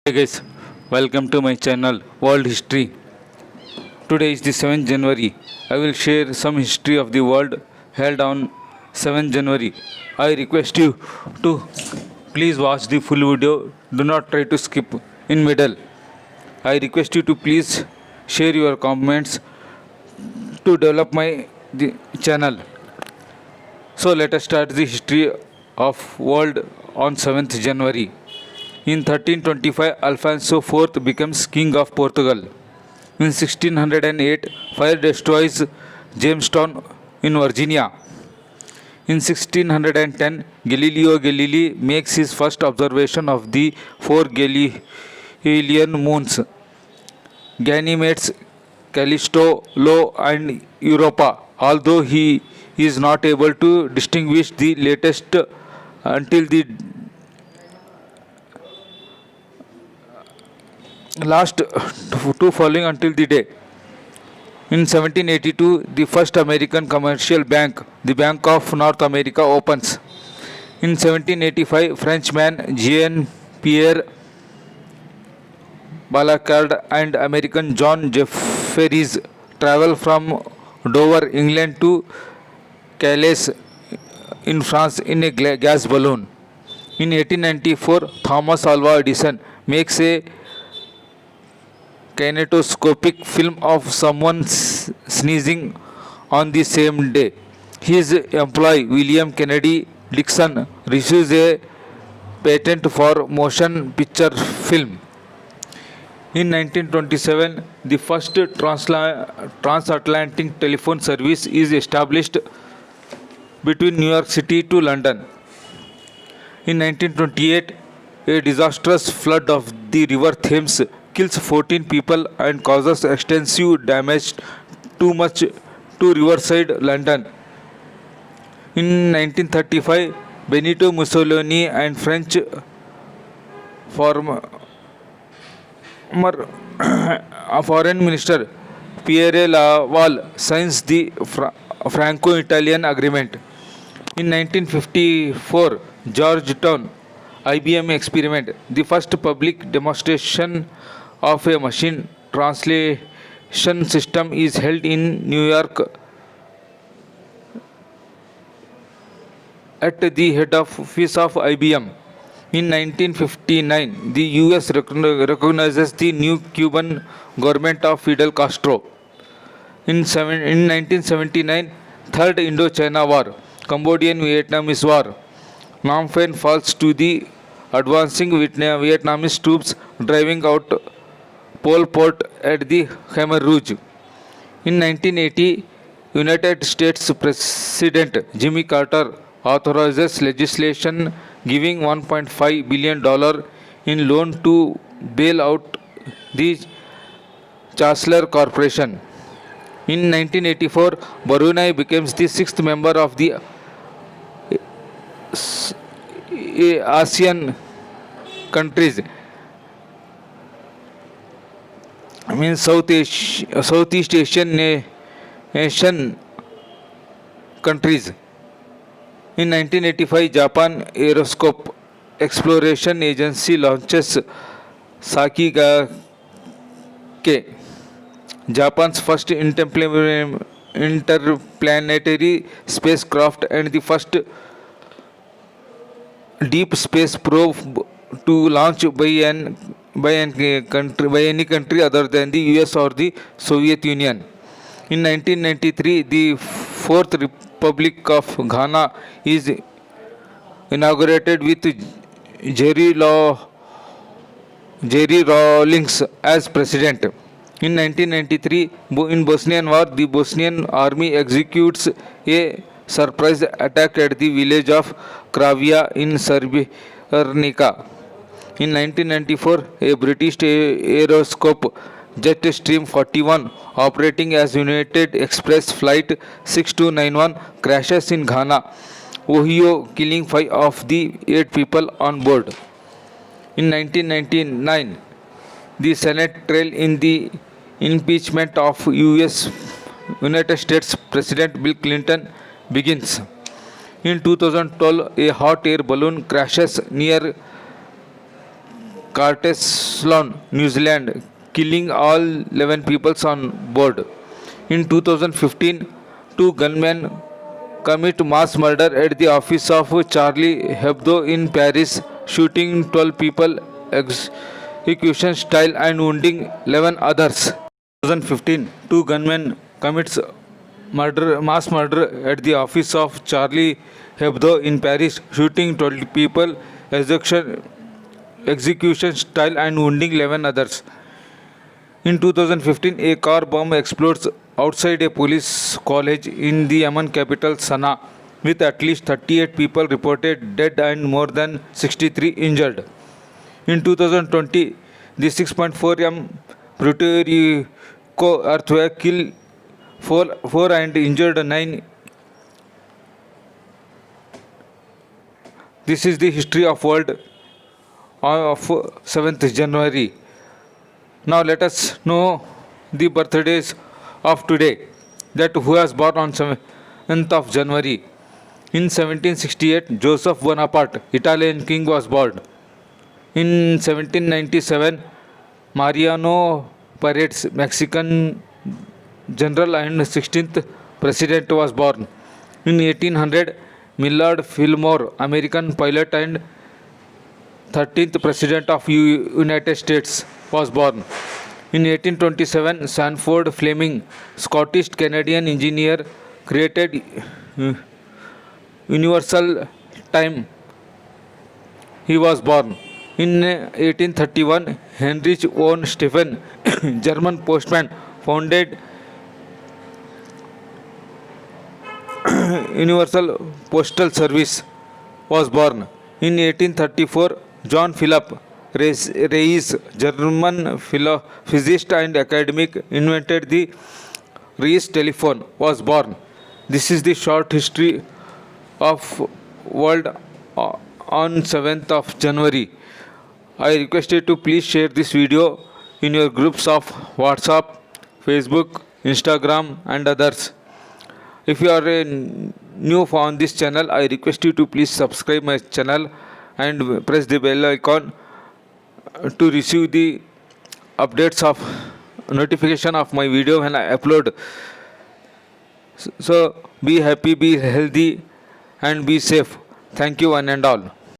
Hey guys, welcome to my channel World History. Today is the 7th January. I will share some history of the world held on 7th January. I request you to please watch the full video. Do not try to skip in middle. I request you to please share your comments to develop my channel. So let us start the history of world on 7th January. In 1325, Alfonso IV becomes King of Portugal. In 1608, fire destroys Jamestown in Virginia. In 1610, Galileo Galilei makes his first observation of the four Galilean moons, Ganymedes, Callisto, Io, and Europa, although he is not able to distinguish the latest until the last two following until the day. In 1782, the first American commercial bank, the Bank of North America, opens. In 1785, Frenchman Jean-Pierre Balacard and American John Jefferies travel from Dover, England to Calais in France in a gas balloon. In 1894, Thomas Alva Edison makes a kinetoscopic film of someone sneezing on the same day. His employee William Kennedy Dixon receives a patent for motion picture film. In 1927, the first transatlantic telephone service is established between New York City to London. In 1928, a disastrous flood of the river Thames kills 14 people and causes extensive damage too much to riverside London. In 1935, Benito Mussolini and French Foreign Minister Pierre Laval signs the Franco-Italian Agreement. In 1954, Georgetown IBM experiment, the first public demonstration of a machine translation system, is held in New York at the head office of IBM. In 1959, the US recognizes the new Cuban government of Fidel Castro. In 1979, Third Indochina War, Cambodian-Vietnamese War, Phnom Penh falls to the advancing Vietnamese troops, driving out Pol Pot at the Khmer Rouge. In 1980, United States President Jimmy Carter authorizes legislation giving $1.5 billion in loan to bail out the Chancellor Corporation. In 1984, Brunei becomes the sixth member of the ASEAN countries, Southeast Asian nation countries. In 1985, Japan Aerospace Exploration Agency launches Sakigake, Japan's first interplanetary spacecraft and the first deep space probe to launch by any country other than the US or the Soviet Union. In 1993, the Fourth Republic of Ghana is inaugurated with Jerry Rawlings as president. In 1993, in Bosnian War, the Bosnian army executes a surprise attack at the village of Kravia in Srebrenica. In 1994, a British Aeroscope Jetstream 41 operating as United Express Flight 6291 crashes in Ghana, Ohio, killing 5 of the 8 people on board. In 1999, the Senate trial in the impeachment of United States President Bill Clinton begins. In 2012, a hot air balloon crashes near Carteslon, New Zealand, killing all 11 people on board. In 2015, two gunmen commit mass murder at the office of Charlie Hebdo in Paris, shooting 12 people execution style and wounding 11 others. 2015, two gunmen commits mass murder at the office of Charlie Hebdo in Paris, shooting 12 people execution style and wounding 11 others. In 2015, a car bomb explodes outside a police college in the Yemen capital Sana'a, with at least 38 people reported dead and more than 63 injured. In 2020, the 6.4 m Puerto Rico earthquake killed 4 and injured 9. This is the history of world of 7th January. Now let us know the birthdays of today, that who was born on 7th of January. In 1768, Joseph Bonaparte, Italian king, was born. In 1797, Mariano Paredes, Mexican general and 16th president, was born. In 1800, Millard Fillmore, American pilot and 13th president of United States, was born. In 1827, Sanford Fleming, Scottish Canadian engineer, created universal time. He was born. In 1831, Heinrich von Steuben, German postman, founded Universal Postal Service, was born. In 1834, John Philip Reis, German physicist and academic, invented the Reis telephone, was born. This is the short history of world on 7th of January. I request you to please share this video in your groups of WhatsApp, Facebook, Instagram and others. If you are new on this channel, I request you to please subscribe my channel and press the bell icon to receive the updates of notification of my video when I upload. So be happy, be healthy and be safe. Thank you one and all.